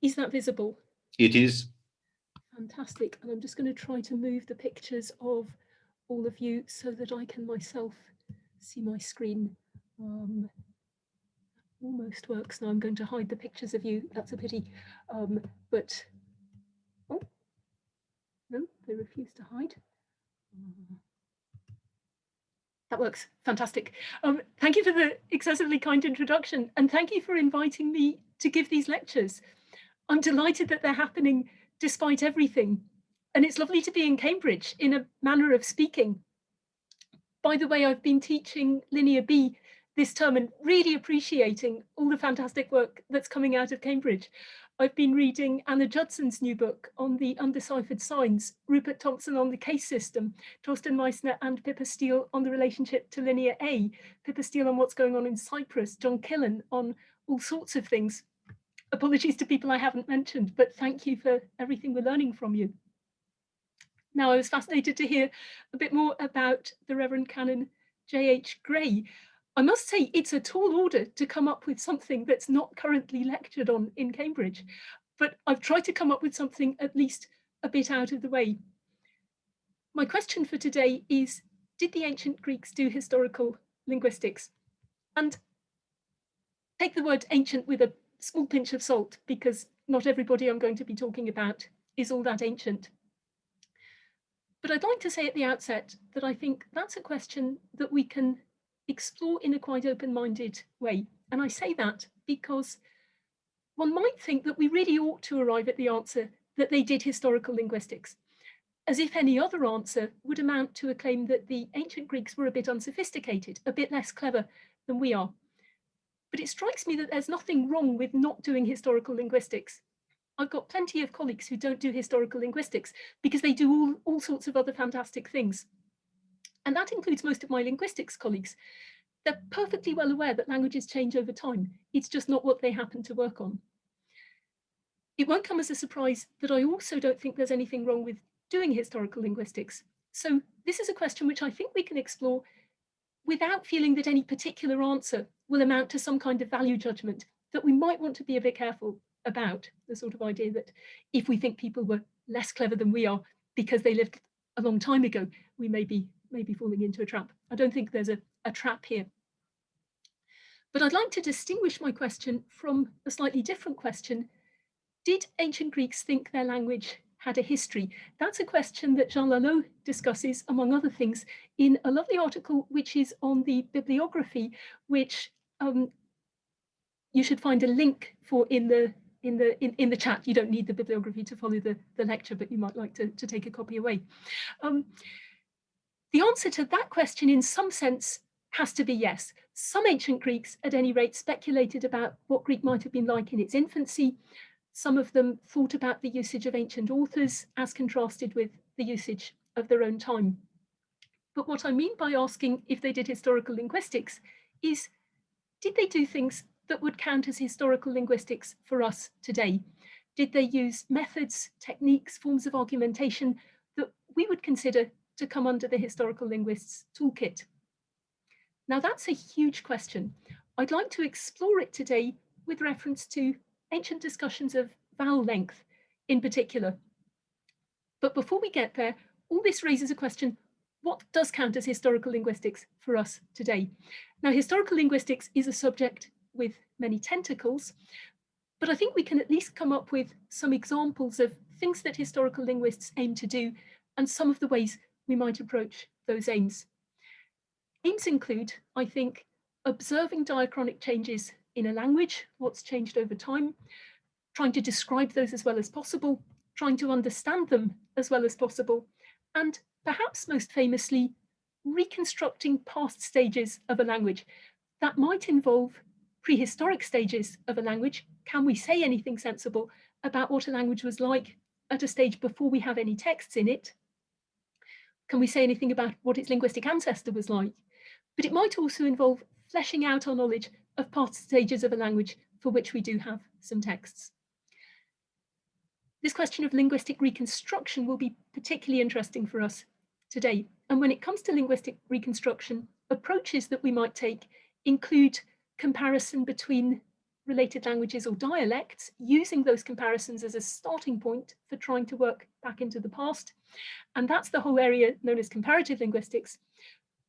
Is that visible? It is. Fantastic. And I'm just going to try to move the pictures of all of you so that I can myself see my screen. Almost works. Now I'm going to hide the pictures of you. That's a pity. But, oh, no, they refuse to hide. That works. Fantastic. Thank you for the excessively kind introduction, and thank you for inviting me to give these lectures. I'm delighted that they're happening despite everything. And it's lovely to be in Cambridge in a manner of speaking. By the way, I've been teaching Linear B this term and really appreciating all the fantastic work that's coming out of Cambridge. I've been reading Anna Judson's new book on the undeciphered signs, Rupert Thompson on the case system, Torsten Meissner and Pippa Steele on the relationship to Linear A, Pippa Steele on what's going on in Cyprus, John Killen on all sorts of things. Apologies to people I haven't mentioned, but thank you for everything we're learning from you. Now, I was fascinated to hear a bit more about the Reverend Canon J.H. Gray. I must say it's a tall order to come up with something that's not currently lectured on in Cambridge, but I've tried to come up with something at least a bit out of the way. My question for today is, did the ancient Greeks do historical linguistics? And take the word ancient with a small pinch of salt, because not everybody I'm going to be talking about is all that ancient. But I'd like to say at the outset that I think that's a question that we can explore in a quite open-minded way. And I say that because one might think that we really ought to arrive at the answer that they did historical linguistics, as if any other answer would amount to a claim that the ancient Greeks were a bit unsophisticated, a bit less clever than we are. But it strikes me that there's nothing wrong with not doing historical linguistics. I've got plenty of colleagues who don't do historical linguistics because they do all sorts of other fantastic things. And that includes most of my linguistics colleagues. They're perfectly well aware that languages change over time. It's just not what they happen to work on. It won't come as a surprise that I also don't think there's anything wrong with doing historical linguistics. So this is a question which I think we can explore without feeling that any particular answer will amount to some kind of value judgment that we might want to be a bit careful about, the sort of idea that if we think people were less clever than we are because they lived a long time ago, we may be falling into a trap. I don't think there's a trap here. But I'd like to distinguish my question from a slightly different question. Did ancient Greeks think their language had a history? That's a question that Jean Lalot discusses, among other things, in a lovely article which is on the bibliography, which you should find a link for in the chat. You don't need the bibliography to follow the lecture, but you might like to take a copy away. The answer to that question, in some sense, has to be yes. Some ancient Greeks, at any rate, speculated about what Greek might have been like in its infancy. Some of them thought about the usage of ancient authors as contrasted with the usage of their own time. But what I mean by asking if they did historical linguistics is, did they do things that would count as historical linguistics for us today? Did they use methods, techniques, forms of argumentation that we would consider to come under the historical linguist's toolkit? Now, that's a huge question. I'd like to explore it today with reference to ancient discussions of vowel length in particular. But before we get there, all this raises a question: what does count as historical linguistics for us today? Now, historical linguistics is a subject with many tentacles, but I think we can at least come up with some examples of things that historical linguists aim to do and some of the ways we might approach those aims. Aims include, I think, observing diachronic changes in a language, what's changed over time, trying to describe those as well as possible, trying to understand them as well as possible, and perhaps most famously, reconstructing past stages of a language. That might involve prehistoric stages of a language. Can we say anything sensible about what a language was like at a stage before we have any texts in it? Can we say anything about what its linguistic ancestor was like? But it might also involve fleshing out our knowledge of past stages of a language for which we do have some texts. This question of linguistic reconstruction will be particularly interesting for us today. And when it comes to linguistic reconstruction, approaches that we might take include comparison between related languages or dialects, using those comparisons as a starting point for trying to work back into the past. And that's the whole area known as comparative linguistics.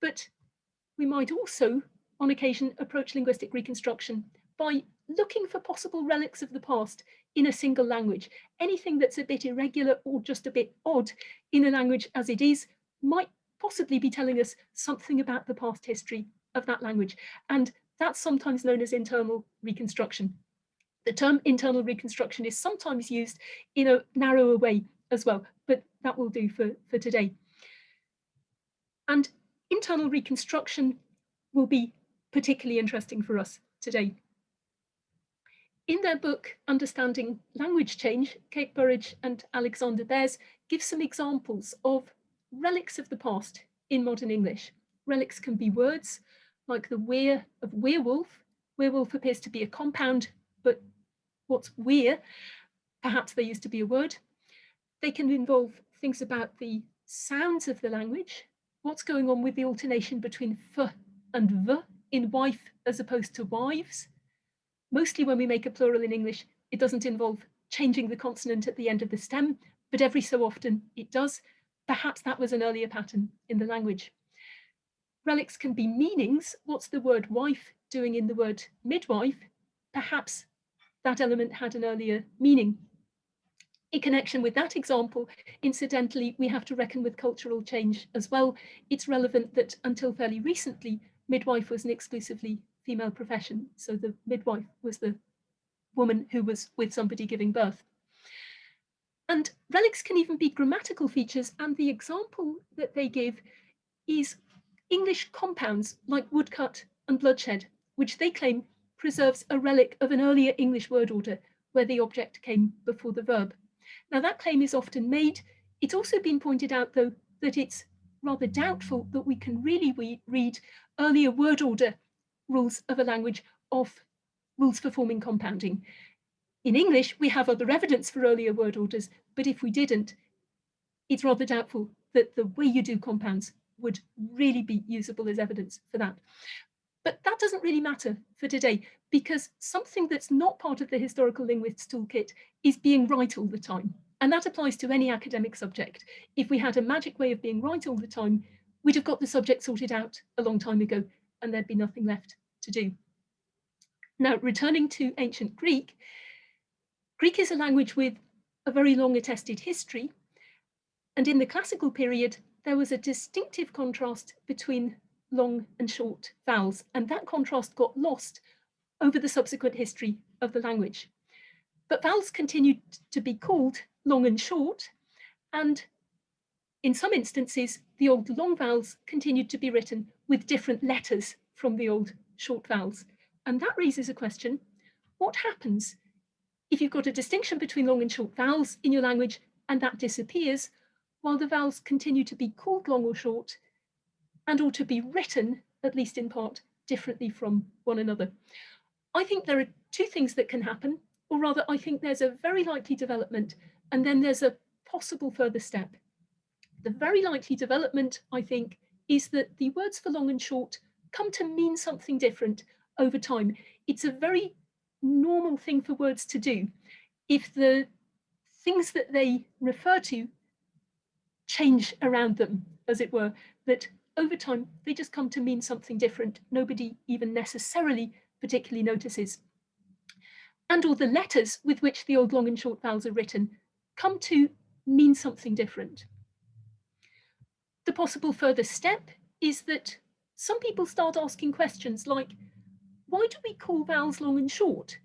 But we might also, on occasion, approach linguistic reconstruction by looking for possible relics of the past in a single language. Anything that's a bit irregular or just a bit odd in a language as it is might possibly be telling us something about the past history of that language. And that's sometimes known as internal reconstruction. The term internal reconstruction is sometimes used in a narrower way as well, but that will do for today. And internal reconstruction will be particularly interesting for us today. In their book, Understanding Language Change, Kate Burridge and Alexander Bears give some examples of relics of the past in modern English. Relics can be words, like the weir of werewolf. Werewolf appears to be a compound, but what's weir? Perhaps there used to be a word. They can involve things about the sounds of the language, what's going on with the alternation between f and v in wife as opposed to wives. Mostly when we make a plural in English, it doesn't involve changing the consonant at the end of the stem, but every so often it does. Perhaps that was an earlier pattern in the language. Relics can be meanings. What's the word wife doing in the word midwife? Perhaps that element had an earlier meaning. In connection with that example, incidentally, we have to reckon with cultural change as well. It's relevant that until fairly recently, midwife was an exclusively female profession. So the midwife was the woman who was with somebody giving birth. And relics can even be grammatical features. And the example that they give is English compounds like woodcut and bloodshed, which they claim preserves a relic of an earlier English word order where the object came before the verb. Now, that claim is often made. It's also been pointed out, though, that it's rather doubtful that we can really read earlier word order rules of a language of rules for forming compounding. In English, we have other evidence for earlier word orders, but if we didn't, it's rather doubtful that the way you do compounds would really be usable as evidence for that. But that doesn't really matter for today, because something that's not part of the historical linguist's toolkit is being right all the time. And that applies to any academic subject. If we had a magic way of being right all the time, we'd have got the subject sorted out a long time ago, and there'd be nothing left to do. Now, returning to ancient Greek, Greek is a language with a very long attested history. And in the classical period, there was a distinctive contrast between long and short vowels, and that contrast got lost over the subsequent history of the language. But vowels continued to be called long and short, and in some instances, the old long vowels continued to be written with different letters from the old short vowels. And that raises a question: what happens if you've got a distinction between long and short vowels in your language and that disappears, while the vowels continue to be called long or short and or to be written, at least in part, differently from one another? I think there are two things that can happen, or rather, I think there's a very likely development, and then there's a possible further step. The very likely development, I think, is that the words for long and short come to mean something different over time. It's a very normal thing for words to do. If the things that they refer to change around them, as it were, that over time they just come to mean something different. Nobody even necessarily particularly notices. And or the letters with which the old long and short vowels are written come to mean something different. The possible further step is that some people start asking questions like, why do we call vowels long and short,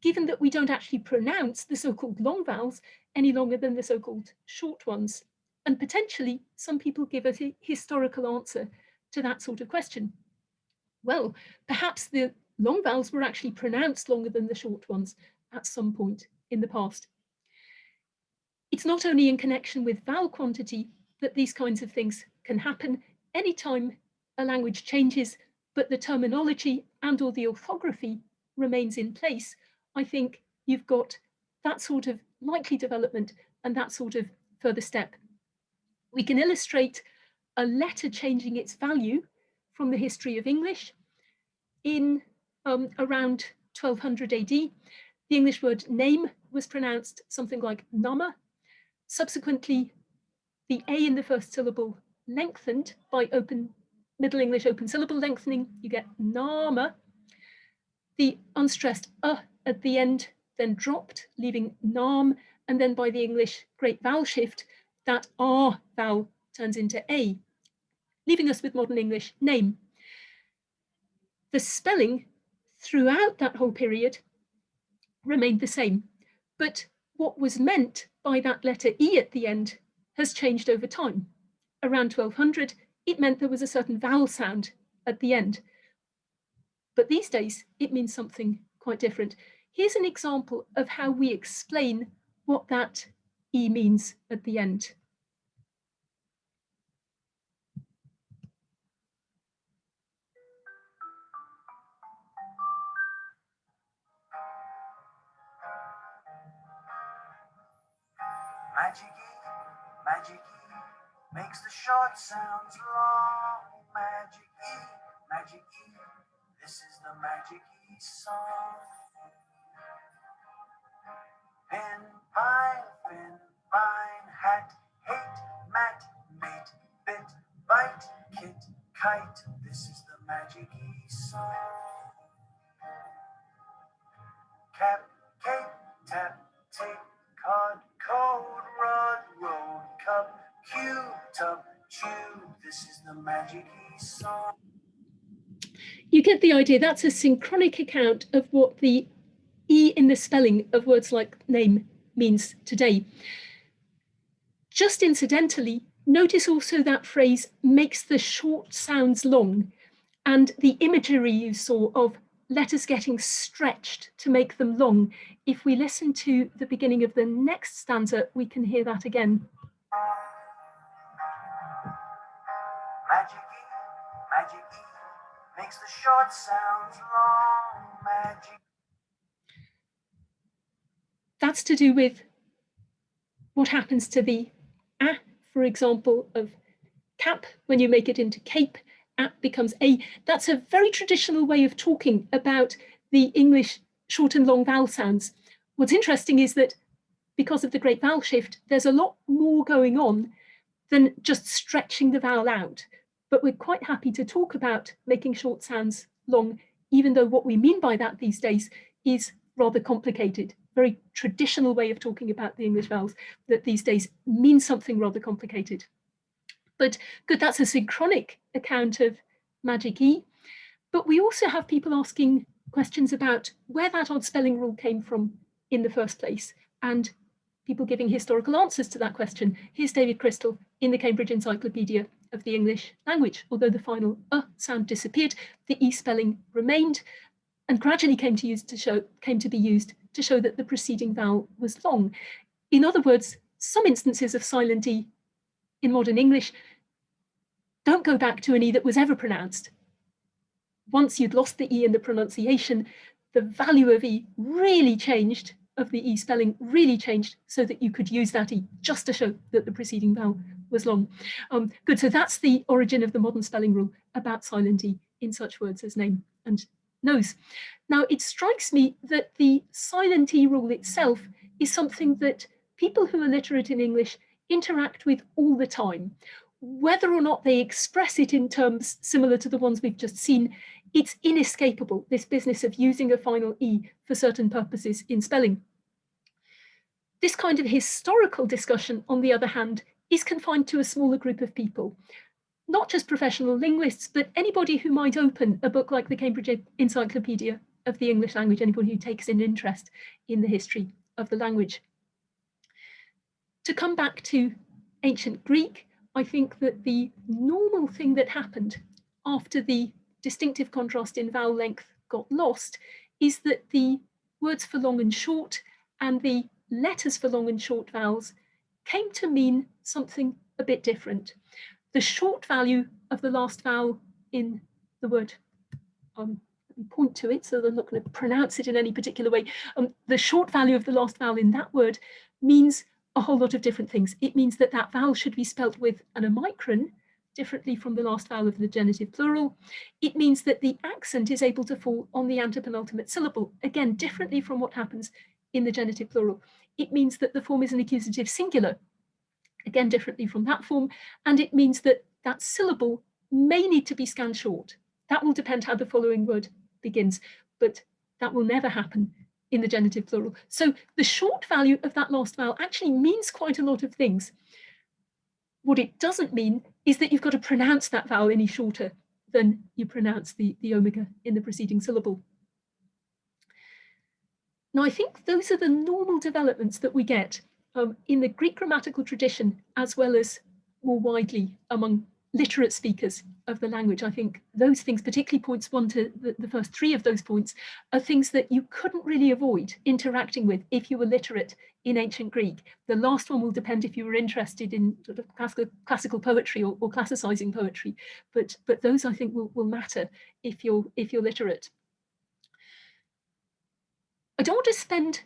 given that we don't actually pronounce the so-called long vowels any longer than the so-called short ones? And potentially, some people give a historical answer to that sort of question. Well, perhaps the long vowels were actually pronounced longer than the short ones at some point in the past. It's not only in connection with vowel quantity that these kinds of things can happen. Anytime a language changes, but the terminology and or the orthography remains in place, I think you've got that sort of likely development and that sort of further step. We can illustrate a letter changing its value from the history of English in around 1200 AD, the English word name was pronounced something like nama. Subsequently, the A in the first syllable lengthened by Middle English open syllable lengthening. You get nama. The unstressed at the end then dropped, leaving nam, and then by the English great vowel shift, that R vowel turns into A, leaving us with modern English name. The spelling throughout that whole period remained the same, but what was meant by that letter E at the end has changed over time. Around 1200, it meant there was a certain vowel sound at the end. But these days, it means something quite different. Here's an example of how we explain what that E means at the end. Magic E makes the short sounds long. Magic E, this is the Magic E song. Pin, pine, hat, hate, mat, mate, bit, bite, kit, kite, this is the Magic E song. Cap, cape, tap, tape, cod, code, rod, road, cup, cue, tub, chew, this is the Magic E song. You get the idea. That's a synchronic account of what the E in the spelling of words like name means today. Just incidentally, notice also that phrase makes the short sounds long, and the imagery you saw of letters getting stretched to make them long. If we listen to the beginning of the next stanza, we can hear that again. Magic E makes the short sounds long. Magic. That's to do with what happens to the A, for example, of cap. When you make it into cape, A becomes A. That's a very traditional way of talking about the English short and long vowel sounds. What's interesting is that because of the great vowel shift, there's a lot more going on than just stretching the vowel out. But we're quite happy to talk about making short sounds long, even though what we mean by that these days is rather complicated. Very traditional way of talking about the English vowels that these days means something rather complicated. But good, that's a synchronic account of Magic E. But we also have people asking questions about where that odd spelling rule came from in the first place, and people giving historical answers to that question. Here's David Crystal in the Cambridge Encyclopedia of the English Language. Although the final sound disappeared, the E spelling remained and gradually came to be used to show that the preceding vowel was long. In other words, some instances of silent E in modern English don't go back to an E that was ever pronounced. Once you'd lost the E in the pronunciation, the value of E really changed, of the E spelling really changed, so that you could use that E just to show that the preceding vowel was long. Good, so that's the origin of the modern spelling rule about silent E in such words as name and nose. Now, it strikes me that the silent E rule itself is something that people who are literate in English interact with all the time. Whether or not they express it in terms similar to the ones we've just seen, it's inescapable, this business of using a final E for certain purposes in spelling. This kind of historical discussion, on the other hand, is confined to a smaller group of people, not just professional linguists, but anybody who might open a book like the Cambridge Encyclopedia of the English Language, anybody who takes an interest in the history of the language. To come back to ancient Greek, I think that the normal thing that happened after the distinctive contrast in vowel length got lost is that the words for long and short and the letters for long and short vowels came to mean something a bit different. The short value of the last vowel in the word, let me point to it so that I'm not going to pronounce it in any particular way. The short value of the last vowel in that word means a whole lot of different things. It means that that vowel should be spelt with an omicron, differently from the last vowel of the genitive plural. It means that the accent is able to fall on the antepenultimate syllable, again, differently from what happens in the genitive plural. It means that the form is an accusative singular, again, differently from that form. And it means that that syllable may need to be scanned short. That will depend how the following word begins, but that will never happen in the genitive plural. So the short value of that last vowel actually means quite a lot of things. What it doesn't mean is that you've got to pronounce that vowel any shorter than you pronounce the omega in the preceding syllable. Now, I think those are the normal developments that we get in the Greek grammatical tradition, as well as more widely among literate speakers of the language. I think those things, particularly points 1 to the first 3 of those points, are things that you couldn't really avoid interacting with if you were literate in ancient Greek. The last one will depend if you were interested in sort of classical poetry or classicizing poetry, but those I think will matter if you're literate. I don't want to spend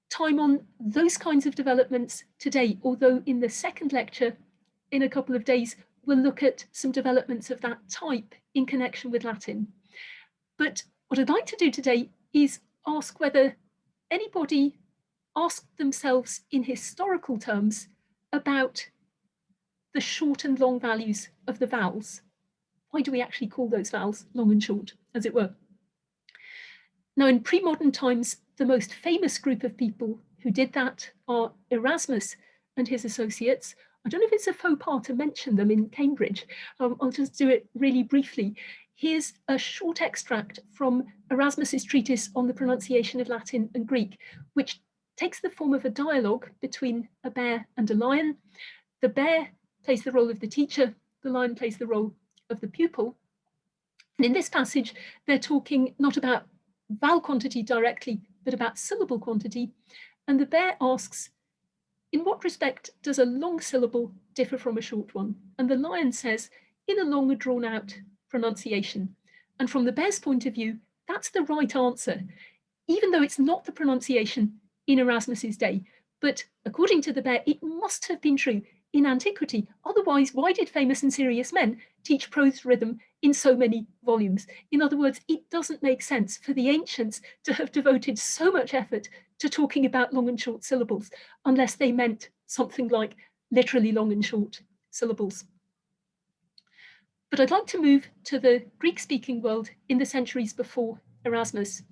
time on those kinds of developments today, although in the second lecture, in a couple of days, we'll look at some developments of that type in connection with Latin. But what I'd like to do today is ask whether anybody asked themselves in historical terms about the short and long values of the vowels. Why do we actually call those vowels long and short, as it were? Now, in pre-modern times, the most famous group of people who did that are Erasmus and his associates. I don't know if it's a faux pas to mention them in Cambridge. I'll just do it really briefly. Here's a short extract from Erasmus's treatise on the pronunciation of Latin and Greek, which takes the form of a dialogue between a bear and a lion. The bear plays the role of the teacher, the lion plays the role of the pupil. And in this passage, they're talking not about vowel quantity directly, but about syllable quantity. And the bear asks, in what respect does a long syllable differ from a short one? And the lion says, in a long, drawn out pronunciation. And from the bear's point of view, that's the right answer, even though it's not the pronunciation in Erasmus's day. But according to the bear, it must have been true in antiquity. Otherwise, why did famous and serious men teach prose rhythm in so many volumes? In other words, it doesn't make sense for the ancients to have devoted so much effort to talking about long and short syllables, unless they meant something like literally long and short syllables. But I'd like to move to the Greek-speaking world in the centuries before Erasmus.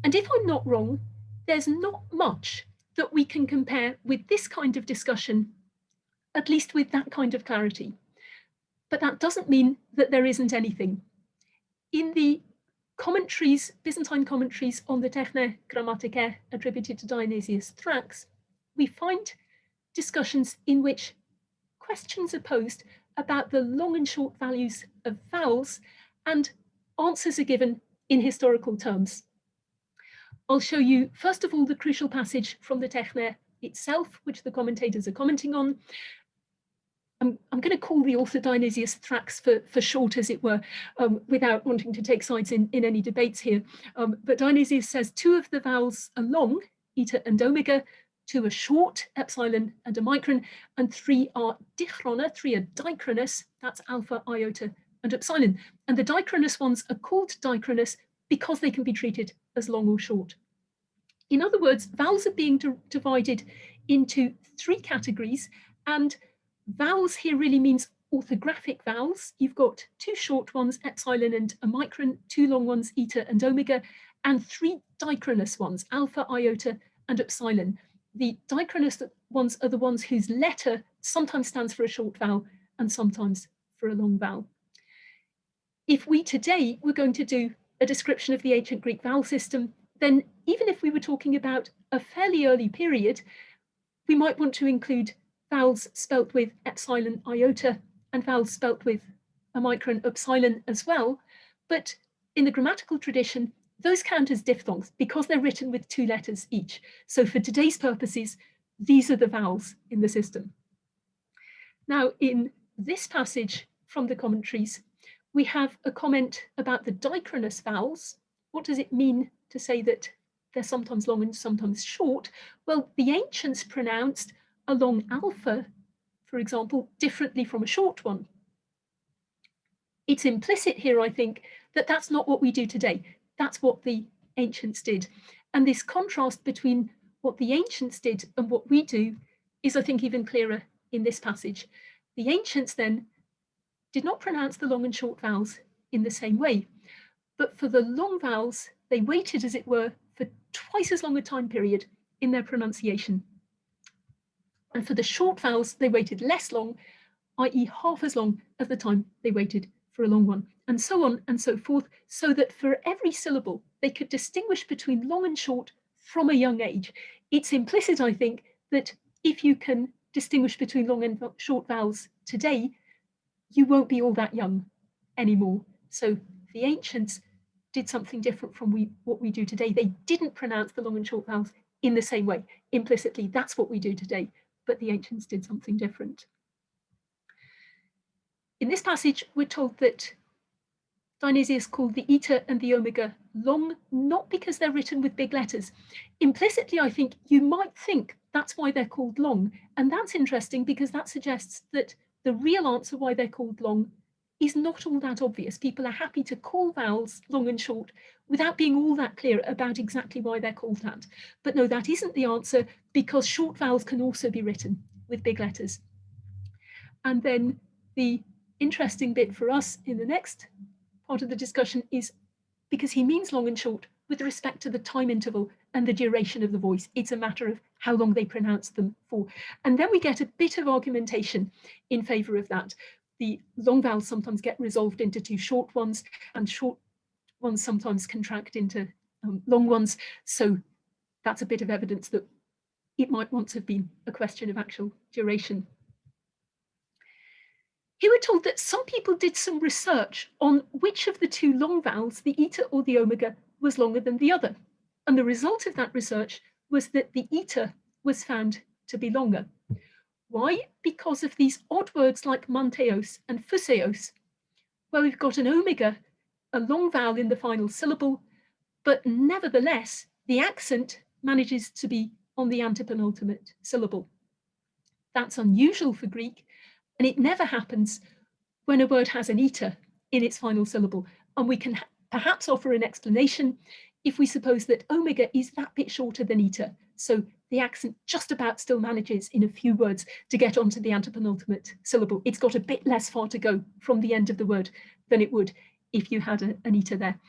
And if I'm not wrong, there's not much that we can compare with this kind of discussion, at least with that kind of clarity. But that doesn't mean that there isn't anything. In the commentaries, Byzantine commentaries on the Techne Grammatike attributed to Dionysius Thrax, we find discussions in which questions are posed about the long and short values of vowels, and answers are given in historical terms. I'll show you, first of all, the crucial passage from the Techne itself, which the commentators are commenting on. I'm going to call the author Dionysius Thrax for short, as it were, without wanting to take sides in any debates here. But Dionysius says 2 of the vowels are long, eta and omega, 2 are short, epsilon and omicron, and 3 are dichrona, 3 are dichronous, that's alpha, iota, and epsilon. And the dichronous ones are called dichronous because they can be treated as long or short. In other words, vowels are being divided into 3 categories, and vowels here really means orthographic vowels. You've got 2 short ones, epsilon and omicron, 2 long ones, eta and omega, and 3 dichronous ones, alpha, iota, and epsilon. The dichronous ones are the ones whose letter sometimes stands for a short vowel and sometimes for a long vowel. If we today were going to do a description of the ancient Greek vowel system, then even if we were talking about a fairly early period, we might want to include vowels spelt with epsilon, iota, and vowels spelt with omicron, epsilon as well. But in the grammatical tradition, those count as diphthongs because they're written with 2 letters each. So for today's purposes, these are the vowels in the system. Now, in this passage from the commentaries, we have a comment about the dichronous vowels. What does it mean to say that they're sometimes long and sometimes short? Well, the ancients pronounced a long alpha, for example, differently from a short one. It's implicit here, I think, that that's not what we do today. That's what the ancients did. And this contrast between what the ancients did and what we do is, I think, even clearer in this passage. The ancients then did not pronounce the long and short vowels in the same way, but for the long vowels, they waited, as it were, for twice as long a time period in their pronunciation. And for the short vowels, they waited less long, i.e. half as long as the time they waited for a long one, and so on and so forth, so that for every syllable, they could distinguish between long and short from a young age. It's implicit, I think, that if you can distinguish between long and short vowels today, you won't be all that young anymore. So the ancients did something different from what we do today. They didn't pronounce the long and short vowels in the same way. Implicitly, that's what we do today, but the ancients did something different. In this passage, we're told that Dionysius called the eta and the omega long, not because they're written with big letters. Implicitly, I think you might think that's why they're called long. And that's interesting because that suggests that the real answer why they're called long is not all that obvious. People are happy to call vowels long and short without being all that clear about exactly why they're called that. But no, that isn't the answer, because short vowels can also be written with big letters. And then the interesting bit for us in the next part of the discussion is because he means long and short with respect to the time interval and the duration of the voice. It's a matter of how long they pronounce them for. And then we get a bit of argumentation in favor of that. The long vowels sometimes get resolved into two short ones, and short ones sometimes contract into long ones. So that's a bit of evidence that it might once have been a question of actual duration. Here we're told that some people did some research on which of the two long vowels, the eta or the omega, was longer than the other. And the result of that research was that the eta was found to be longer. Why? Because of these odd words like manteos and phuseos, where we've got an omega, a long vowel in the final syllable, but nevertheless, the accent manages to be on the antepenultimate syllable. That's unusual for Greek, and it never happens when a word has an eta in its final syllable. And we can perhaps offer an explanation if we suppose that omega is that bit shorter than eta. So the accent just about still manages in a few words to get onto the antepenultimate syllable. It's got a bit less far to go from the end of the word than it would if you had an eta there.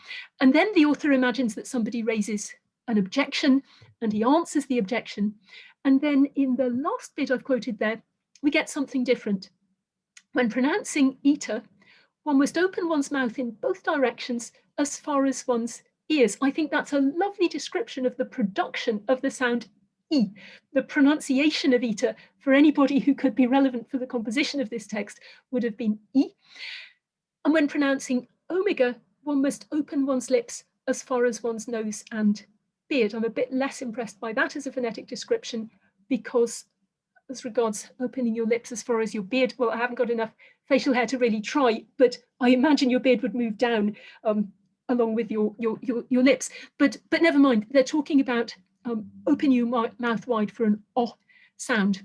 And then the author imagines that somebody raises an objection and he answers the objection. And then in the last bit I've quoted there, we get something different. When pronouncing eta, one must open one's mouth in both directions as far as one's ears. I think that's a lovely description of the production of the sound E. The pronunciation of eta, for anybody who could be relevant for the composition of this text, would have been E. And when pronouncing omega, one must open one's lips as far as one's nose and beard. I'm a bit less impressed by that as a phonetic description, because as regards opening your lips as far as your beard, well, I haven't got enough facial hair to really try, but I imagine your beard would move down along with your lips. But never mind, they're talking about open your mouth wide for an oh sound.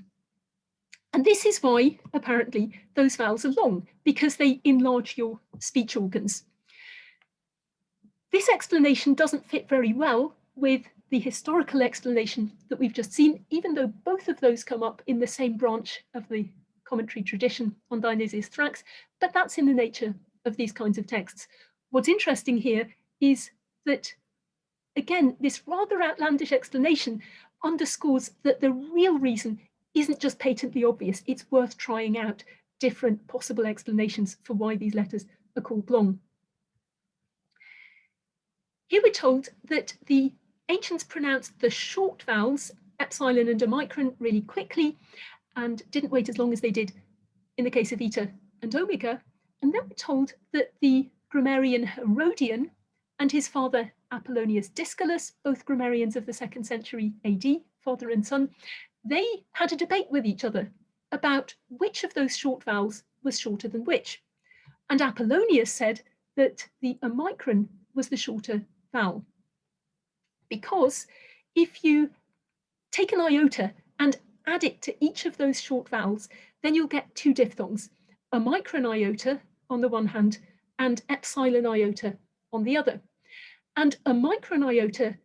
And this is why, apparently, those vowels are long, because they enlarge your speech organs. This explanation doesn't fit very well with the historical explanation that we've just seen, even though both of those come up in the same branch of the commentary tradition on Dionysius Thrax, but that's in the nature of these kinds of texts. What's interesting here is that, again, this rather outlandish explanation underscores that the real reason isn't just patently obvious. It's worth trying out different possible explanations for why these letters are called long. Here we're told that the ancients pronounced the short vowels, epsilon and omicron, really quickly and didn't wait as long as they did in the case of eta and omega. And then we're told that the grammarian Herodian and his father Apollonius Discalus, both grammarians of the 2nd century AD, father and son, they had a debate with each other about which of those short vowels was shorter than which. And Apollonius said that the omicron was the shorter vowel, because if you take an iota and add it to each of those short vowels, then you'll get two diphthongs, omicron iota on the one hand and epsilon iota on the other. And a micron iota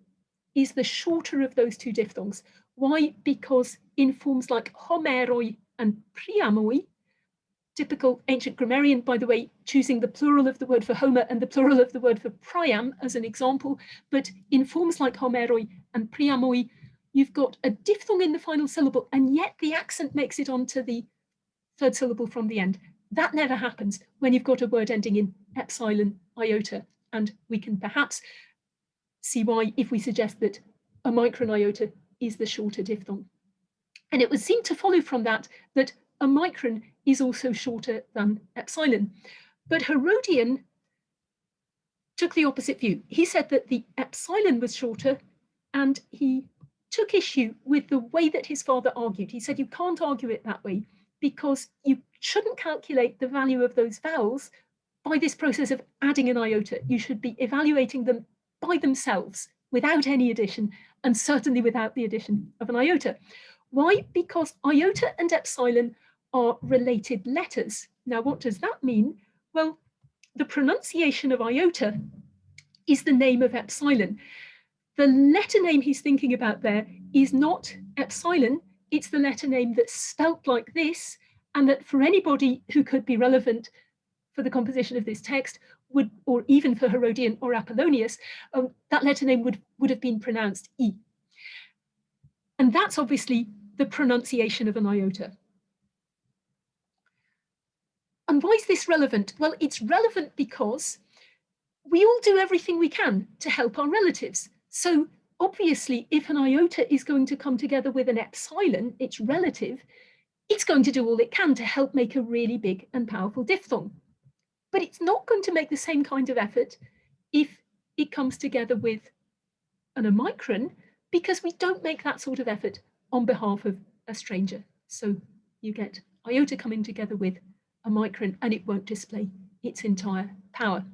is the shorter of those two diphthongs. Why? Because in forms like homeroi and priamoi, typical ancient grammarian, by the way, choosing the plural of the word for Homer and the plural of the word for Priam as an example, but in forms like homeroi and priamoi, you've got a diphthong in the final syllable, and yet the accent makes it onto the third syllable from the end. That never happens when you've got a word ending in epsilon iota, and we can perhaps see why if we suggest that a micron iota is the shorter diphthong. And it would seem to follow from that that a micron is also shorter than epsilon. But Herodian took the opposite view. He said that the epsilon was shorter, and he took issue with the way that his father argued. He said you can't argue it that way because you shouldn't calculate the value of those vowels by this process of adding an iota. You should be evaluating them by themselves without any addition, and certainly without the addition of an iota. Why? Because iota and epsilon are related letters. Now, what does that mean? Well, the pronunciation of iota is the name of epsilon. The letter name he's thinking about there is not epsilon, it's the letter name that's spelt like this, and that for anybody who could be relevant for the composition of this text would, or even for Herodian or Apollonius, that letter name would have been pronounced E. And that's obviously the pronunciation of an iota. And why is this relevant? Well, it's relevant because we all do everything we can to help our relatives. So obviously, if an iota is going to come together with an epsilon, its relative, it's going to do all it can to help make a really big and powerful diphthong. But it's not going to make the same kind of effort if it comes together with an omicron, because we don't make that sort of effort on behalf of a stranger. So you get iota coming together with a micron, and it won't display its entire power.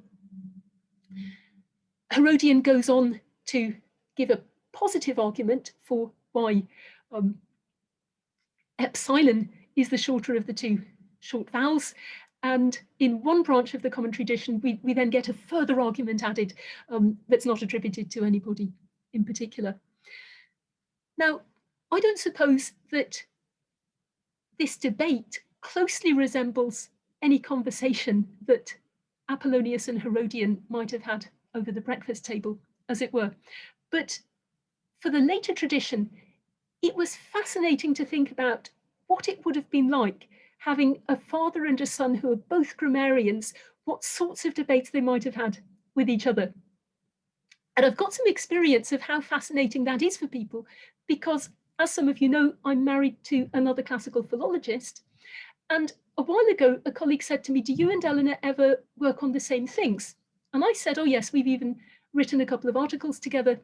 Herodian goes on to give a positive argument for why epsilon is the shorter of the two short vowels. And in one branch of the commentary edition, we then get a further argument added that's not attributed to anybody in particular. Now, I don't suppose that this debate closely resembles any conversation that Apollonius and Herodian might have had over the breakfast table, as it were. But for the later tradition, it was fascinating to think about what it would have been like having a father and a son who are both grammarians, what sorts of debates they might have had with each other. And I've got some experience of how fascinating that is for people, because as some of you know, I'm married to another classical philologist. And a while ago, a colleague said to me, do you and Eleanor ever work on the same things? And I said, oh yes, we've even written a couple of articles together.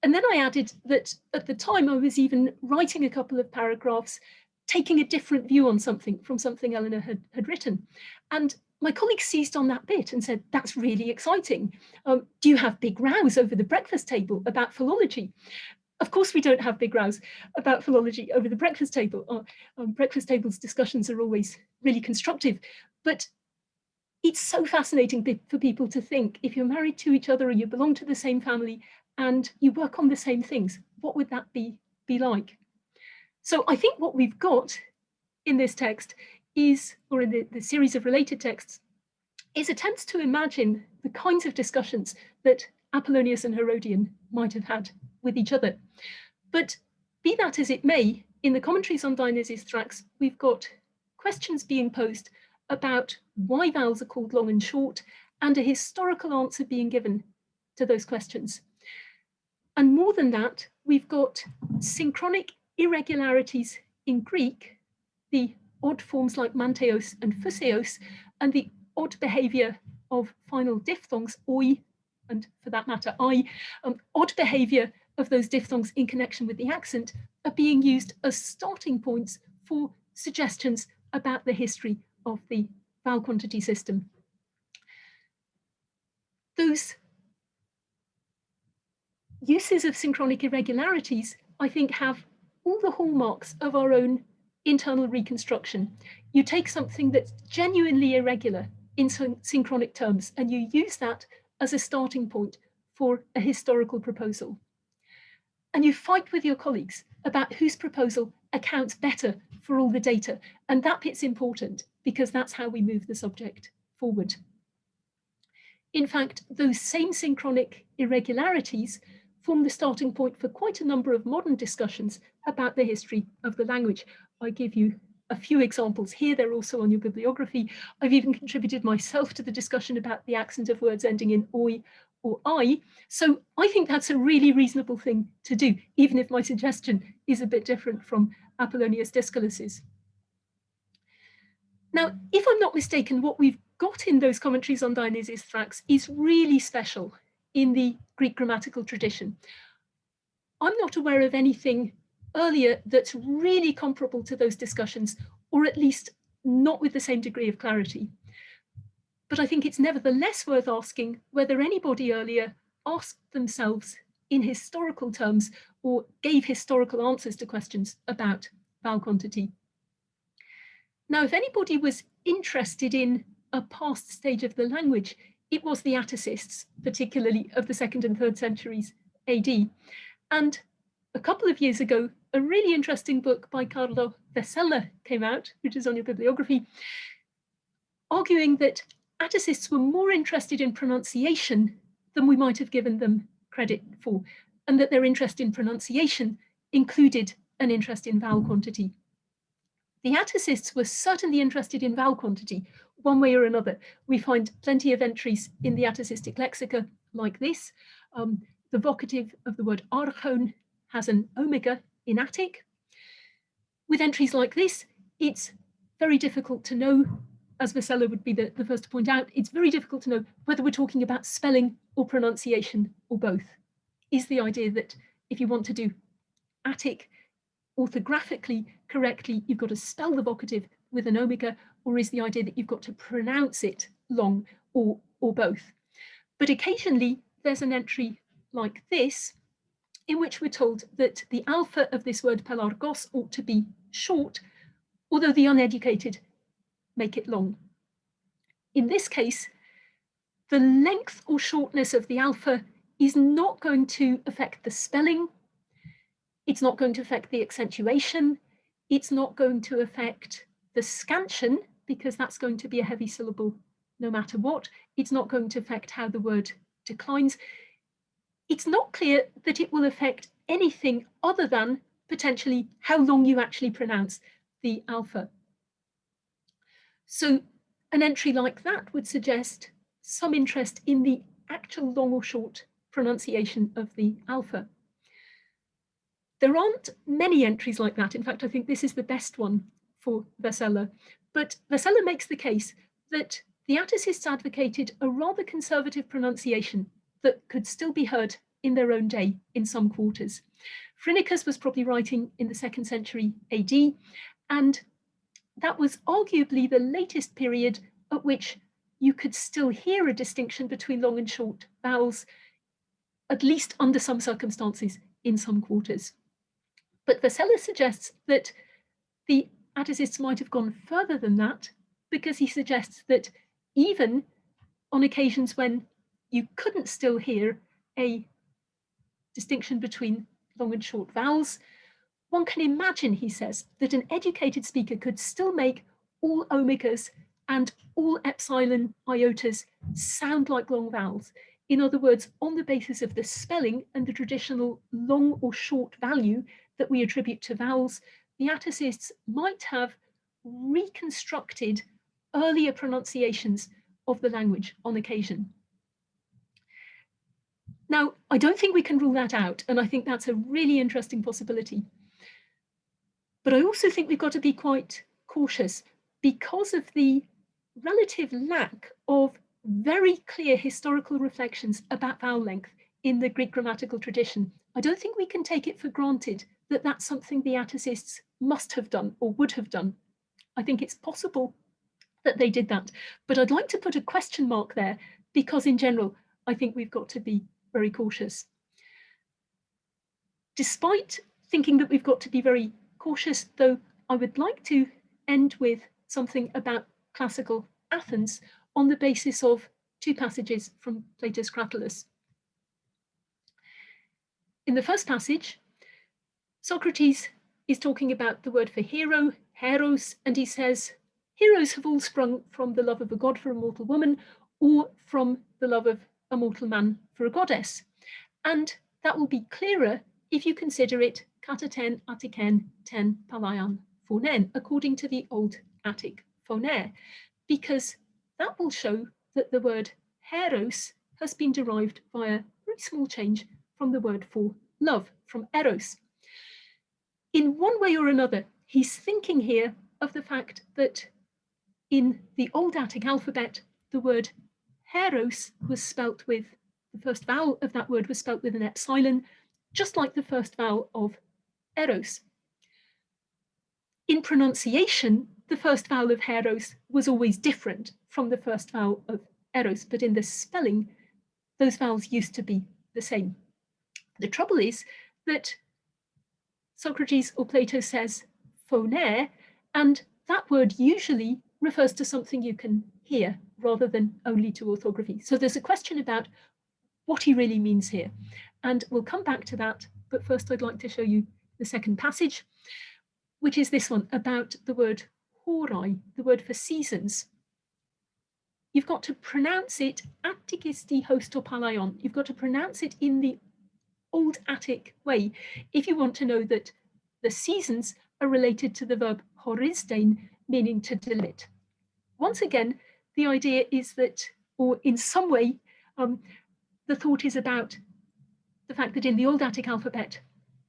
And then I added that at the time I was even writing a couple of paragraphs, taking a different view on something from something Eleanor had written. And my colleague seized on that bit and said, that's really exciting. Do you have big rows over the breakfast table about philology? Of course, we don't have big rows about philology over the breakfast table. Breakfast tables discussions are always really constructive, but it's so fascinating for people to think, if you're married to each other or you belong to the same family and you work on the same things, what would that be like? So I think what we've got in this text is, or in the series of related texts, is attempts to imagine the kinds of discussions that Apollonius and Herodian might have had with each other. But be that as it may, in the commentaries on Dionysius Thrax, we've got questions being posed about why vowels are called long and short, and a historical answer being given to those questions. And more than that, we've got synchronic irregularities in Greek, the odd forms like manteos and phuseos, and the odd behavior of final diphthongs, oi, and for that matter, I, odd behavior of those diphthongs in connection with the accent are being used as starting points for suggestions about the history of the vowel quantity system. Those uses of synchronic irregularities, I think, have all the hallmarks of our own internal reconstruction. You take something that's genuinely irregular, in synchronic terms, and you use that as a starting point for a historical proposal. And you fight with your colleagues about whose proposal accounts better for all the data. And that bit's important because that's how we move the subject forward. In fact, those same synchronic irregularities form the starting point for quite a number of modern discussions about the history of the language. I give you a few examples here. They're also on your bibliography. I've even contributed myself to the discussion about the accent of words ending in oi or I. So I think that's a really reasonable thing to do, even if my suggestion is a bit different from Apollonius Discalus's. Now, if I'm not mistaken, what we've got in those commentaries on Dionysius Thrax is really special in the Greek grammatical tradition. I'm not aware of anything earlier that's really comparable to those discussions, or at least not with the same degree of clarity. But I think it's nevertheless worth asking whether anybody earlier asked themselves in historical terms or gave historical answers to questions about vowel quantity. Now, if anybody was interested in a past stage of the language, it was the Atticists, particularly of the 2nd and 3rd centuries AD. And a couple of years ago, a really interesting book by Carlo Vesella came out, which is on your bibliography, arguing that Atticists were more interested in pronunciation than we might have given them credit for, and that their interest in pronunciation included an interest in vowel quantity. The Atticists were certainly interested in vowel quantity, one way or another. We find plenty of entries in the Atticistic lexica like this. The vocative of the word archon has an omega in Attic. With entries like this, it's very difficult to know, as Vesella would be the first to point out, it's very difficult to know whether we're talking about spelling or pronunciation or both. Is the idea that if you want to do Attic orthographically correctly, you've got to spell the vocative with an omega, or is the idea that you've got to pronounce it long, or both? But occasionally there's an entry like this, in which we're told that the alpha of this word pelargos ought to be short, although the uneducated make it long. In this case, the length or shortness of the alpha is not going to affect the spelling. It's not going to affect the accentuation. It's not going to affect the scansion, because that's going to be a heavy syllable no matter what. It's not going to affect how the word declines. It's not clear that it will affect anything other than potentially how long you actually pronounce the alpha. So an entry like that would suggest some interest in the actual long or short pronunciation of the alpha. There aren't many entries like that. In fact, I think this is the best one for Vesella. But Vesella makes the case that the Atticists advocated a rather conservative pronunciation that could still be heard in their own day in some quarters. Phrynicus was probably writing in the 2nd century AD, and that was arguably the latest period at which you could still hear a distinction between long and short vowels, at least under some circumstances in some quarters. But Vesella suggests that the Atticists might have gone further than that, because he suggests that even on occasions when you couldn't still hear a distinction between long and short vowels, one can imagine, he says, that an educated speaker could still make all omegas and all epsilon iotas sound like long vowels. In other words, on the basis of the spelling and the traditional long or short value that we attribute to vowels, the Atticists might have reconstructed earlier pronunciations of the language on occasion. Now, I don't think we can rule that out, and I think that's a really interesting possibility. But I also think we've got to be quite cautious because of the relative lack of very clear historical reflections about vowel length in the Greek grammatical tradition. I don't think we can take it for granted that that's something the Atticists must have done or would have done. I think it's possible that they did that, but I'd like to put a question mark there, because in general, I think we've got to be very cautious. Despite thinking that we've got to be very cautious, though, I would like to end with something about classical Athens, on the basis of two passages from Plato's Cratylus. In the first passage, Socrates is talking about the word for hero, heros, and he says, heroes have all sprung from the love of a god for a mortal woman, or from the love of a mortal man for a goddess. And that will be clearer if you consider it kata ten atiken ten palayan phonen, according to the Old Attic phonaire, because that will show that the word heros has been derived via a very small change from the word for love, from eros. In one way or another, he's thinking here of the fact that in the Old Attic alphabet, the word heros was spelt with, the first vowel of that word was spelt with an epsilon, just like the first vowel of eros. In pronunciation, the first vowel of heros was always different from the first vowel of eros, but in the spelling, those vowels used to be the same. The trouble is that Socrates or Plato says phonaire, and that word usually refers to something you can hear rather than only to orthography. So there's a question about what he really means here. And we'll come back to that, but first I'd like to show you the second passage, which is this one about the word horai, the word for seasons. You've got to pronounce it Attikisti hostopalaion. You've got to pronounce it in the Old Attic way if you want to know that the seasons are related to the verb horisdein, meaning to delimit. Once again, the idea is that, or in some way, the thought is about the fact that in the Old Attic alphabet,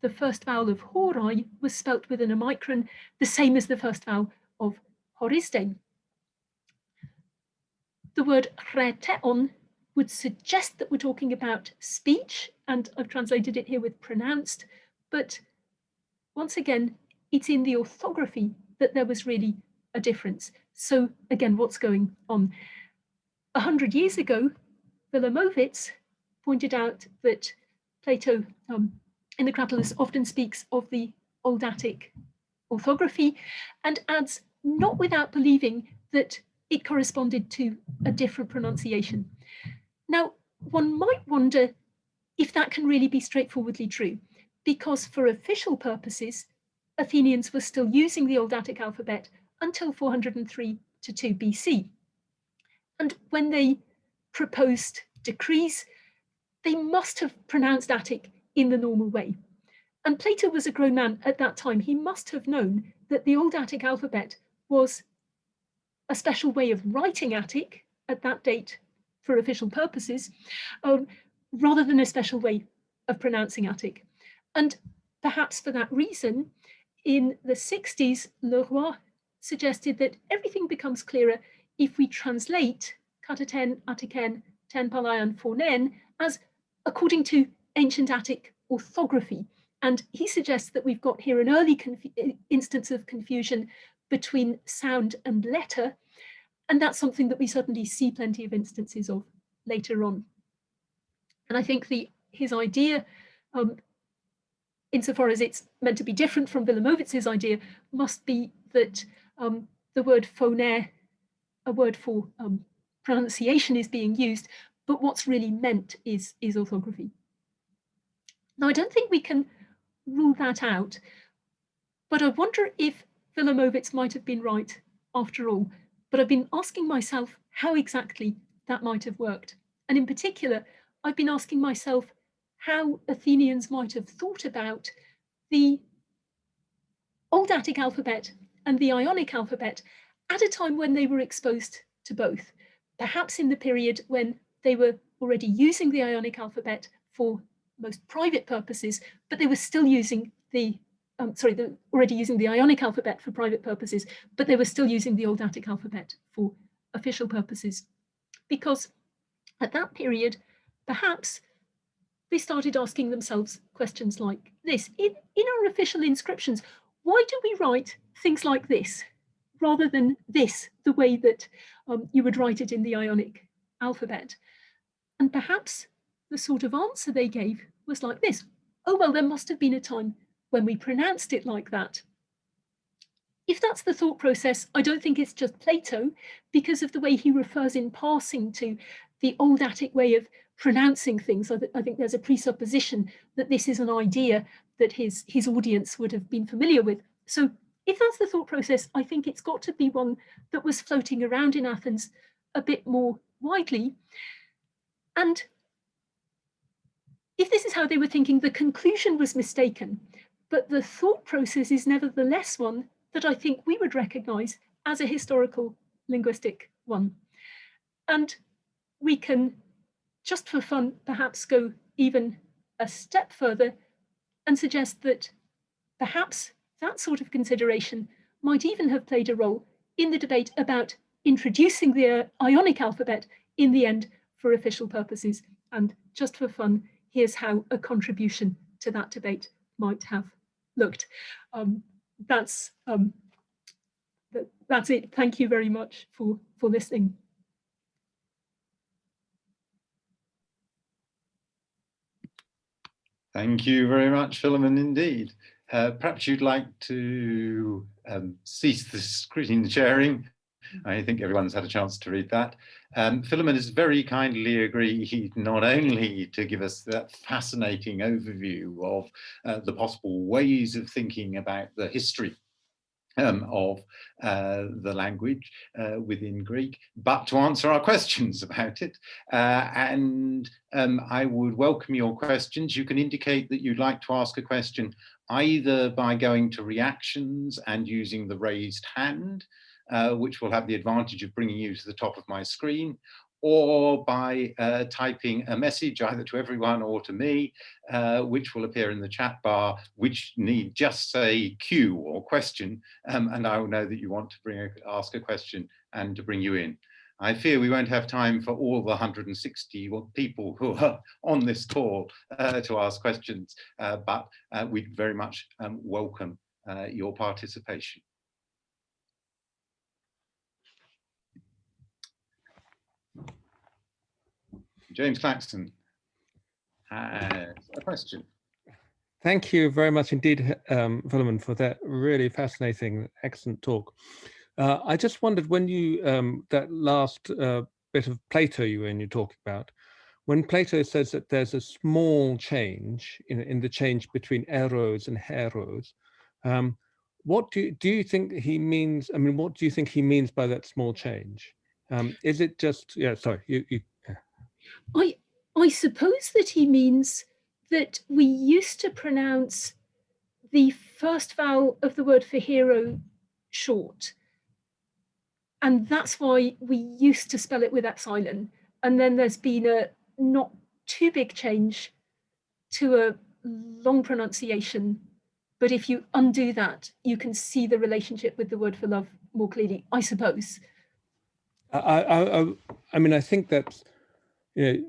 the first vowel of horai was spelt with an omicron, the same as the first vowel of horisdein. The word reteon would suggest that we're talking about speech, and I've translated it here with pronounced, but once again, it's in the orthography that there was really a difference. So again, what's going on? 100 years ago, Philomovitz pointed out that Plato in the Cratylus often speaks of the Old Attic orthography and adds, not without believing that it corresponded to a different pronunciation. Now, one might wonder if that can really be straightforwardly true, because for official purposes, Athenians were still using the Old Attic alphabet until 403 to 2 BC. And when they proposed decrees, they must have pronounced Attic in the normal way. And Plato was a grown man at that time. He must have known that the Old Attic alphabet was a special way of writing Attic at that date for official purposes, rather than a special way of pronouncing Attic. And perhaps for that reason, in the 60s, Leroy suggested that everything becomes clearer if we translate kata ten Attiken ten palayan phonen as according to ancient Attic orthography. And he suggests that we've got here an early instance of confusion between sound and letter, and that's something that we certainly see plenty of instances of later on. And I think his idea, insofar as it's meant to be different from Philomovitz's idea, must be that the word phonaire, a word for pronunciation, is being used, but what's really meant is orthography. Now, I don't think we can rule that out, but I wonder if Philomovitz might have been right after all. But I've been asking myself how exactly that might have worked. And in particular, I've been asking myself how Athenians might have thought about the Old Attic alphabet and the Ionic alphabet at a time when they were exposed to both, perhaps in the period when they were already using the Ionic alphabet for most private purposes, but they were still using already using the Ionic alphabet for private purposes, but they were still using the Old Attic alphabet for official purposes. Because at that period, perhaps they started asking themselves questions like this. In our official inscriptions, why do we write things like this rather than this, the way that you would write it in the Ionic alphabet? And perhaps the sort of answer they gave was like this. Oh, well, there must have been a time when we pronounced it like that. if that's the thought process, I don't think it's just Plato, because of the way he refers in passing to the old Attic way of pronouncing things. I think there's a presupposition that this is an idea that his audience would have been familiar with. So if that's the thought process, I think it's got to be one that was floating around in Athens a bit more widely. And if this is how they were thinking, the conclusion was mistaken, but the thought process is nevertheless one that I think we would recognize as a historical linguistic one. And we can, just for fun, perhaps go even a step further and suggest that perhaps that sort of consideration might even have played a role in the debate about introducing the Ionic alphabet in the end for official purposes. And just for fun, here's how a contribution to that debate might have looked. That's it. Thank you very much for listening. Thank you very much, Philomena, indeed. Perhaps you'd like to cease the screen sharing. I think everyone's had a chance to read that. Philomena has very kindly agreed not only to give us that fascinating overview of the possible ways of thinking about the history of the language within Greek, but to answer our questions about it. And I would welcome your questions. You can indicate that you'd like to ask a question either by going to reactions and using the raised hand, which will have the advantage of bringing you to the top of my screen, or by typing a message either to everyone or to me, which will appear in the chat bar, which need just say Q or question, and I will know that you want to ask a question and to bring you in. I fear we won't have time for all the 160 people who are on this call to ask questions, but we'd very much welcome your participation. James Claxton has a question. Thank you very much indeed, Philomena, for that really fascinating, excellent talk. I just wondered when you, that last bit of Plato you talking about, when Plato says that there's a small change in the change between eros and heros, what do you think he means? I mean, what do you think he means by that small change? Is it just, yeah, sorry, I suppose that he means that we used to pronounce the first vowel of the word for hero short. And that's why we used to spell it with epsilon. And then there's been a not too big change to a long pronunciation. But if you undo that, you can see the relationship with the word for love more clearly, I suppose. I mean, I think that's, you know,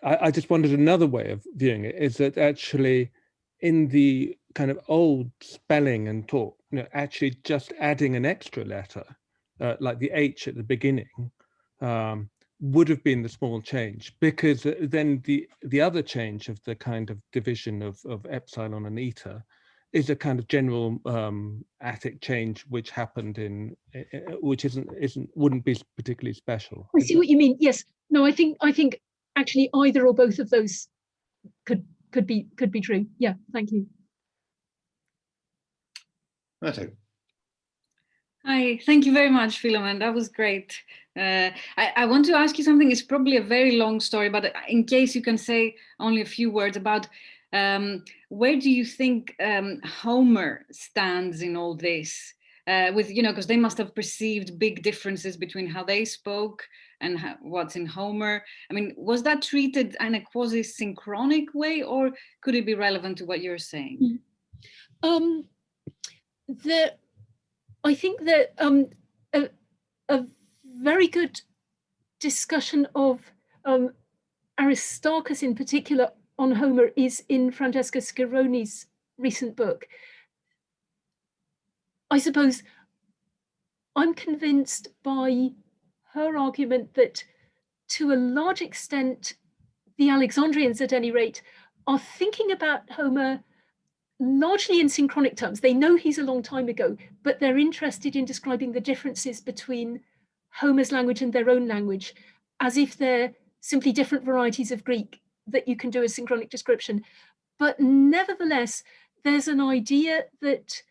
I just wondered another way of viewing it is that actually in the kind of old spelling and talk, you know, actually just adding an extra letter, like the H at the beginning, would have been the small change, because then the other change of the kind of division of epsilon and eta is a kind of general Attic change which happened in, which wouldn't be particularly special. I see what you mean. Yes. No, I think actually either or both of those could be true. Yeah, thank you. Myrto. Hi, thank you very much, Philomena. That was great. I want to ask you something. It's probably a very long story, but in case you can say only a few words about where do you think Homer stands in all this? With, you know, because they must have perceived big differences between how they spoke and what's in Homer. I mean, was that treated in a quasi-synchronic way, or could it be relevant to what you're saying? I think that a very good discussion of Aristarchus in particular on Homer is in Francesca Scaroni's recent book. I suppose I'm convinced by her argument that to a large extent, the Alexandrians at any rate are thinking about Homer largely in synchronic terms. They know he's a long time ago, but they're interested in describing the differences between Homer's language and their own language, as if they're simply different varieties of Greek that you can do a synchronic description. But nevertheless, there's an idea that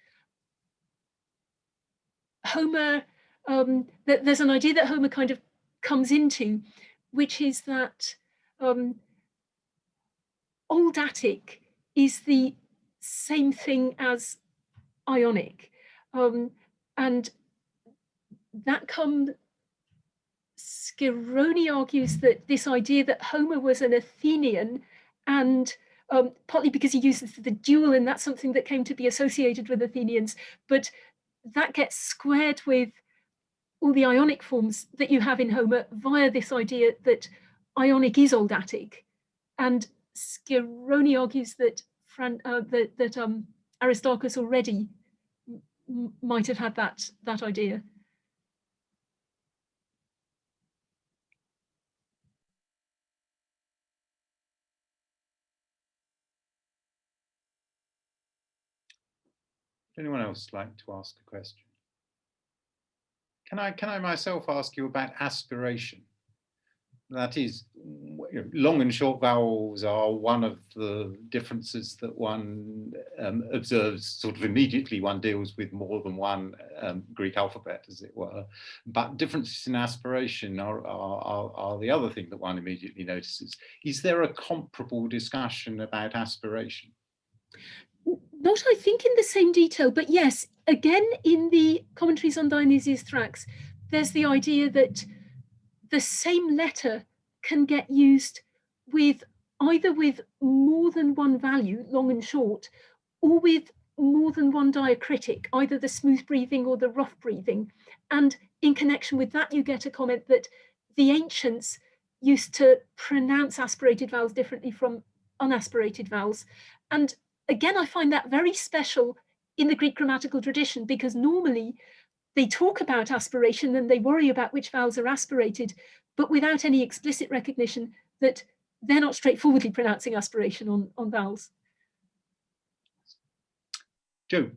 Homer, there's an idea that Homer kind of comes into, which is that Old Attic is the same thing as Ionic, and that comes. Scaroni argues that this idea that Homer was an Athenian, and partly because he uses the dual, and that's something that came to be associated with Athenians, but that gets squared with all the Ionic forms that you have in Homer via this idea that Ionic is Old Attic. And Scaroni argues that Aristarchus already might have had that idea. Would anyone else like to ask a question? Can I myself ask you about aspiration? That is, long and short vowels are one of the differences that one observes sort of immediately. One deals with more than one Greek alphabet, as it were. But differences in aspiration are the other thing that one immediately notices. Is there a comparable discussion about aspiration? Not, I think, in the same detail, but yes, again, in the commentaries on Dionysius Thrax, there's the idea that the same letter can get used with either with more than one value, long and short, or with more than one diacritic, either the smooth breathing or the rough breathing. And in connection with that, you get a comment that the ancients used to pronounce aspirated vowels differently from unaspirated vowels. And again, I find that very special in the Greek grammatical tradition, because normally they talk about aspiration and they worry about which vowels are aspirated, but without any explicit recognition that they're not straightforwardly pronouncing aspiration on vowels. Jo.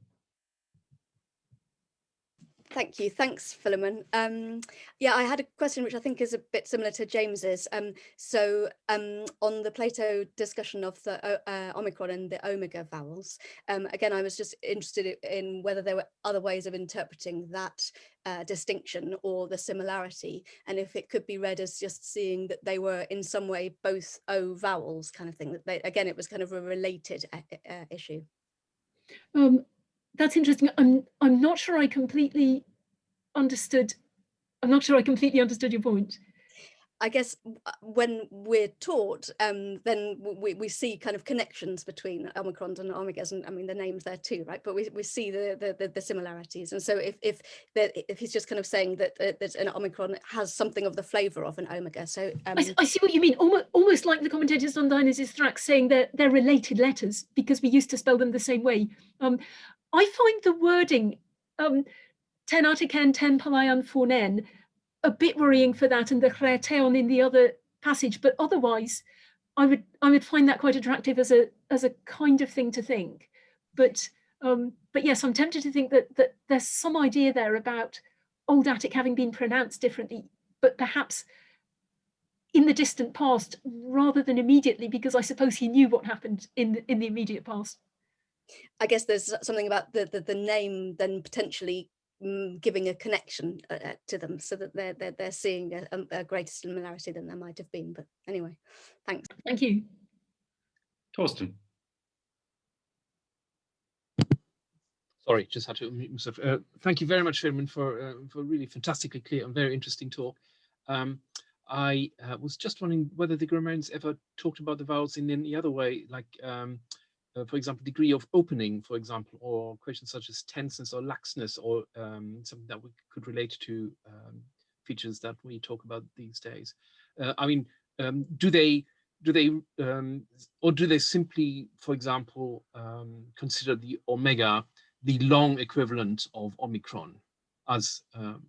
Thank you. Thanks, Philomena. Yeah, I had a question which I think is a bit similar to James's. On the Plato discussion of the Omicron and the Omega vowels, again, I was just interested in whether there were other ways of interpreting that distinction or the similarity, and if it could be read as just seeing that they were in some way both O vowels kind of thing. That they, again, it was kind of a related issue. That's interesting. I'm not sure I completely understood. I'm not sure I completely understood your point. I guess when we're taught, then we see kind of connections between Omicrons and Omegas, and I mean the names there too, right? But we see the similarities, and so if he's just kind of saying that an Omicron has something of the flavour of an Omega, so I see what you mean. Almost like the commentators on Dionysius Thrax saying that they're related letters because we used to spell them the same way. I find the wording ten artiken, ten palaion phonen a bit worrying for that, and the chreteon in the other passage, but otherwise I would find that quite attractive as a kind of thing to think. But yes, I'm tempted to think that there's some idea there about Old Attic having been pronounced differently, but perhaps in the distant past rather than immediately, because I suppose he knew what happened in the immediate past. I guess there's something about the name then potentially giving a connection to them, so that they're seeing a greater similarity than there might have been. But anyway, thanks. Thank you. Torsten. Sorry, just had to unmute myself. Thank you very much, Philomena, for really fantastically clear and very interesting talk. I was just wondering whether the grammarians ever talked about the vowels in any other way, like for example, degree of opening, for example, or questions such as tenseness or laxness, or something that we could relate to features that we talk about these days. I mean, do they simply, for example, consider the omega the long equivalent of Omicron, as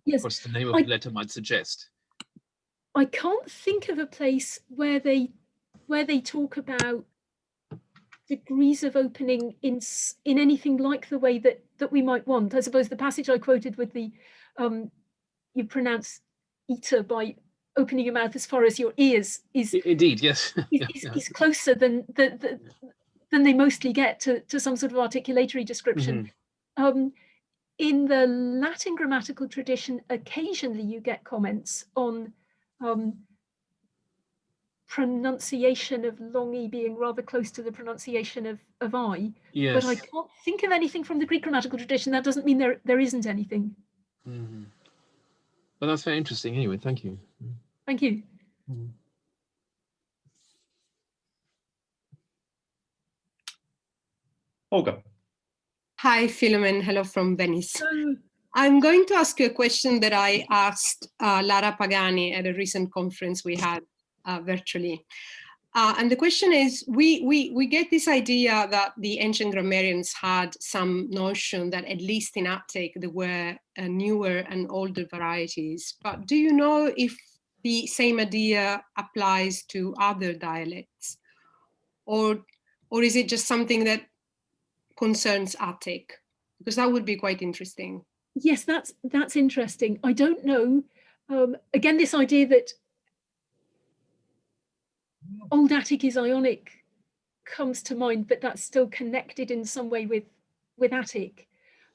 Yes, of course the name of the letter might suggest? I can't think of a place where they talk about degrees of opening in anything like the way that we might want. I suppose the passage I quoted with the you pronounce "ita" by opening your mouth as far as your ears is indeed, yes, is closer than they mostly get to some sort of articulatory description. In the Latin grammatical tradition, occasionally you get comments on pronunciation of long E being rather close to the pronunciation of I. Yes. But I can't think of anything from the Greek grammatical tradition. That doesn't mean there isn't anything. Well, that's very interesting. Anyway, thank you. Thank you. Olga. Hi, Philomena. Hello from Venice. So, I'm going to ask you a question that I asked Lara Pagani at a recent conference we had virtually. And the question is, we get this idea that the ancient grammarians had some notion that at least in Attic there were newer and older varieties. But do you know if the same idea applies to other dialects? Or is it just something that concerns Attic? Because that would be quite interesting. yes, that's interesting. I don't know. Again, this idea that Old Attic is Ionic comes to mind, but that's still connected in some way with Attic.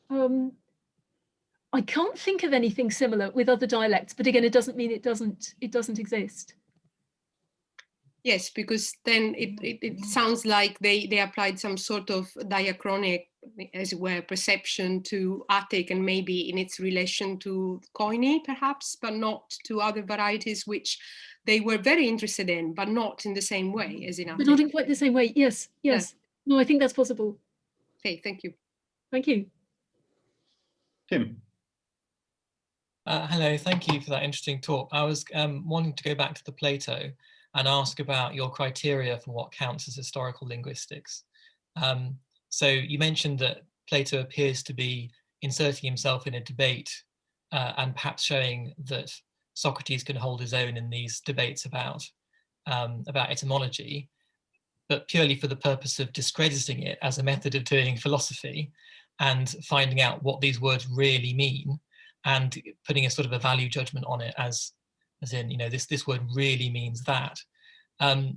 I can't think of anything similar with other dialects, but again, it doesn't mean it doesn't exist. Yes, because then it sounds like they applied some sort of diachronic, as it were, perception to Attic and maybe in its relation to Koine, perhaps, but not to other varieties which they were very interested in, but not in the same way as in Attic. But not in quite the same way. Yes. Yeah. No, I think that's possible. Okay, thank you. Thank you. Tim. Hello, thank you for that interesting talk. I was wanting to go back to the Plato and ask about your criteria for what counts as historical linguistics. So you mentioned that Plato appears to be inserting himself in a debate and perhaps showing that Socrates can hold his own in these debates about etymology, but purely for the purpose of discrediting it as a method of doing philosophy and finding out what these words really mean and putting a sort of a value judgment on it as in, you know, this word really means that.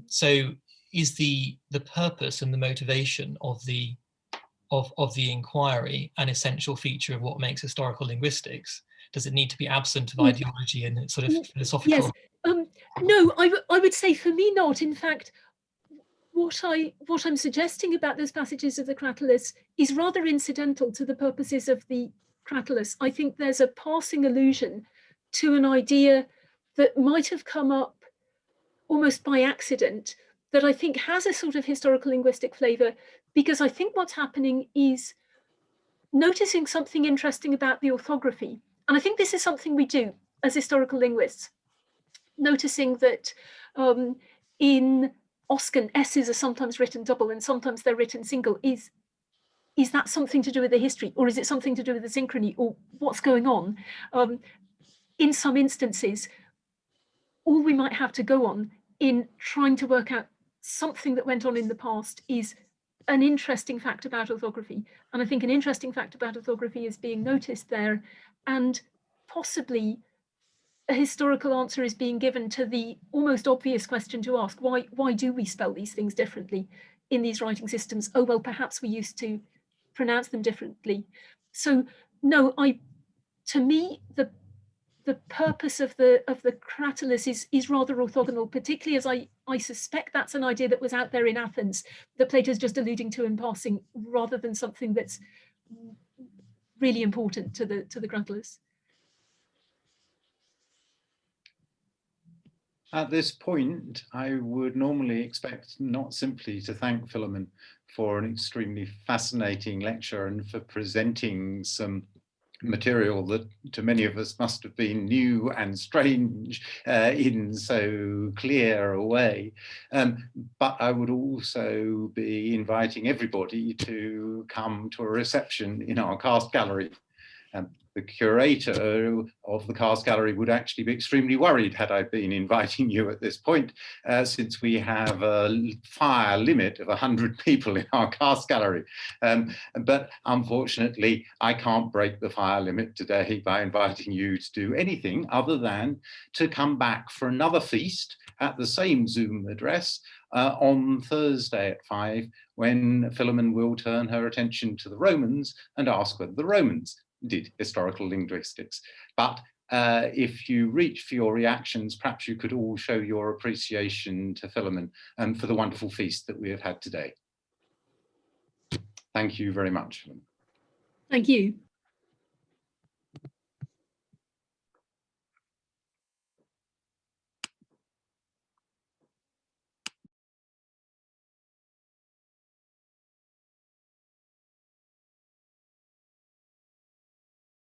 So is the purpose and the motivation of the inquiry an essential feature of what makes historical linguistics? Does it need to be absent of ideology and sort of philosophical? Yes. No, I would say for me not. In fact, what I'm suggesting about those passages of the Cratylus is rather incidental to the purposes of the Cratylus. I think there's a passing allusion to an idea that might have come up almost by accident that I think has a sort of historical linguistic flavor, because I think what's happening is noticing something interesting about the orthography. And I think this is something we do as historical linguists, noticing that in Oscan, S's are sometimes written double and sometimes they're written single. Is that something to do with the history, or is it something to do with the synchrony, or what's going on? In some instances, all we might have to go on in trying to work out something that went on in the past is an interesting fact about orthography. And I think an interesting fact about orthography is being noticed there, and possibly a historical answer is being given to the almost obvious question to ask: why do we spell these things differently in these writing systems? Oh, well, perhaps we used to pronounce them differently. So no, to me, the purpose of the Cratylus is rather orthogonal, particularly as I suspect that's an idea that was out there in Athens that Plato's just alluding to in passing, rather than something that's really important to the Cratylus. At this point, I would normally expect not simply to thank Philomena for an extremely fascinating lecture and for presenting some material that to many of us must have been new and strange in so clear a way. But I would also be inviting everybody to come to a reception in our cast gallery, the curator of the Cast Gallery would actually be extremely worried had I been inviting you at this point, since we have a fire limit of 100 people in our Cast Gallery. But unfortunately, I can't break the fire limit today by inviting you to do anything other than to come back for another feast at the same Zoom address on Thursday at 5, when Philomena will turn her attention to the Romans and ask whether the Romans did historical linguistics. But if you reach for your reactions, perhaps you could all show your appreciation to Philomena for the wonderful feast that we have had today. Thank you very much. Thank you.